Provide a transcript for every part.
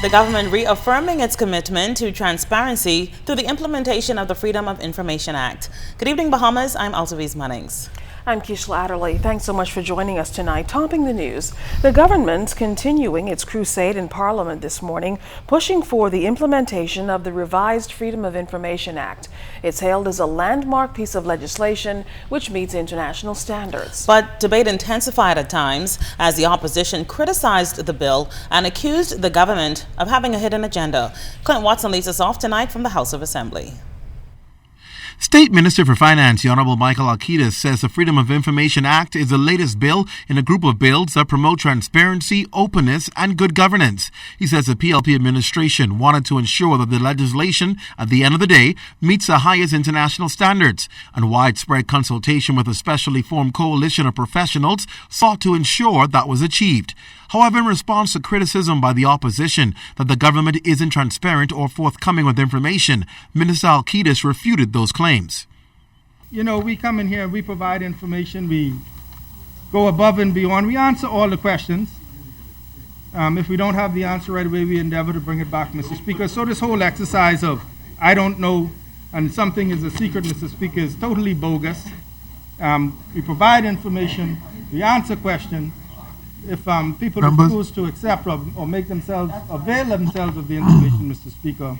The government reaffirming its commitment to transparency through the implementation of the Freedom of Information Act. Good evening, Bahamas. I'm Altaviz Munnings. I'm Kishla Adderley. Thanks so much for joining us tonight. Topping the news, the government's continuing its crusade in Parliament this morning, pushing for the implementation of the revised Freedom of Information Act. It's hailed as a landmark piece of legislation which meets international standards. But debate intensified at times as the opposition criticized the bill and accused the government of having a hidden agenda. Clint Watson leads us off tonight from the House of Assembly. State Minister for Finance, the Honorable Michael Alcides, says the Freedom of Information Act is the latest bill in a group of bills that promote transparency, openness, and good governance. He says the PLP administration wanted to ensure that the legislation, at the end of the day, meets the highest international standards, and widespread consultation with a specially formed coalition of professionals sought to ensure that was achieved. However, in response to criticism by the opposition that the government isn't transparent or forthcoming with information, Minister Alcides refuted those claims. You know, we come in here, we provide information, we go above and beyond, we answer all the questions. If we don't have the answer right away, we endeavor to bring it back, Mr. Speaker. So this whole exercise of, I don't know, and something is a secret, Mr. Speaker, is totally bogus. We provide information, we answer questions. If people refuse to accept or make themselves, avail themselves of the information, Mr. Speaker,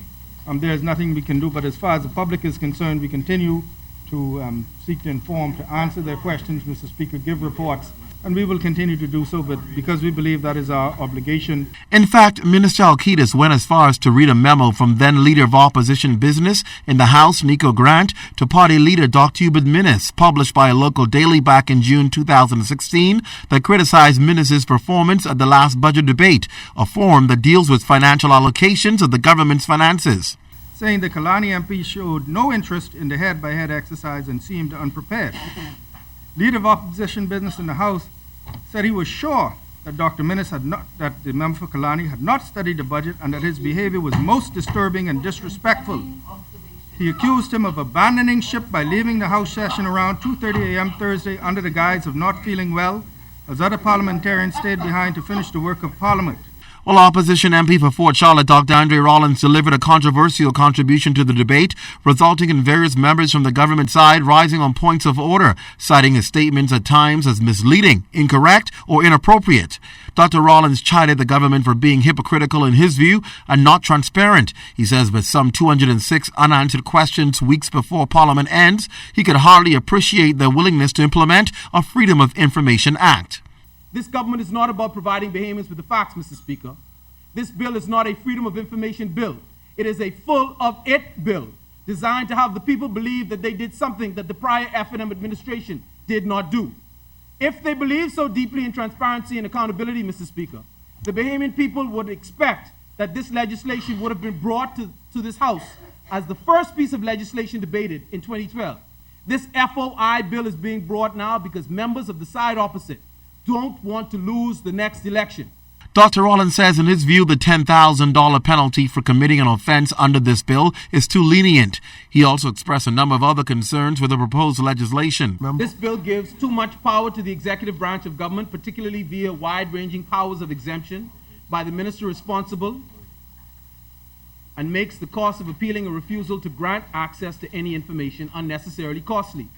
there's nothing we can do. But as far as the public is concerned, we continue to seek to inform, to answer their questions, Mr. Speaker, give reports, and we will continue to do so, but because we believe that is our obligation. In fact, Minister Alcides went as far as to read a memo from then Leader of Opposition Business in the House, Nico Grant, to Party Leader Dr. Hubert Minnis, published by a local daily back in June 2016, that criticized Minnis's performance at the last budget debate, a forum that deals with financial allocations of the government's finances. Saying the Kalani MP showed no interest in the head-by-head exercise and seemed unprepared. Leader of Opposition Business in the House said he was sure that Dr. Minnis that the member for Kalani had not studied the budget and that his behavior was most disturbing and disrespectful. He accused him of abandoning ship by leaving the House session around 2:30 a.m. Thursday under the guise of not feeling well, as other parliamentarians stayed behind to finish the work of Parliament. While Opposition MP for Fort Charlotte, Dr. Andre Rollins, delivered a controversial contribution to the debate, resulting in various members from the government side rising on points of order, citing his statements at times as misleading, incorrect, or inappropriate. Dr. Rollins chided the government for being hypocritical in his view and not transparent. He says with some 206 unanswered questions weeks before Parliament ends, he could hardly appreciate their willingness to implement a Freedom of Information Act. This government is not about providing Bahamians with the facts, Mr. Speaker. This bill is not a Freedom of Information bill. It is a full of it bill designed to have the people believe that they did something that the prior F&M administration did not do. If they believe so deeply in transparency and accountability, Mr. Speaker, the Bahamian people would expect that this legislation would have been brought to this House as the first piece of legislation debated in 2012. This FOI bill is being brought now because members of the side opposite don't want to lose the next election. Dr. Rollins says in his view the $10,000 penalty for committing an offense under this bill is too lenient. He also expressed a number of other concerns with the proposed legislation. This bill gives too much power to the executive branch of government, particularly via wide-ranging powers of exemption by the minister responsible, and makes the cost of appealing a refusal to grant access to any information unnecessarily costly,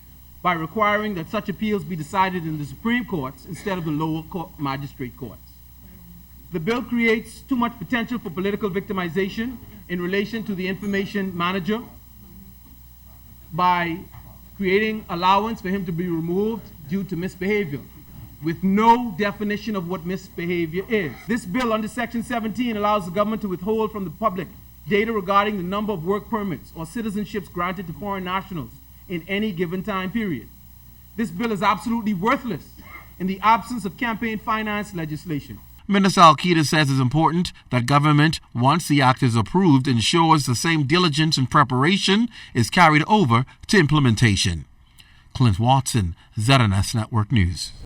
by requiring that such appeals be decided in the Supreme Courts instead of the lower magistrate courts. The bill creates too much potential for political victimization in relation to the information manager by creating allowance for him to be removed due to misbehavior, with no definition of what misbehavior is. This bill under Section 17 allows the government to withhold from the public data regarding the number of work permits or citizenships granted to foreign nationals in any given time period. This bill is absolutely worthless in the absence of campaign finance legislation. Minister Alcides says it's important that government, once the act is approved, ensures the same diligence and preparation is carried over to implementation. Clint Watson, ZNS Network News.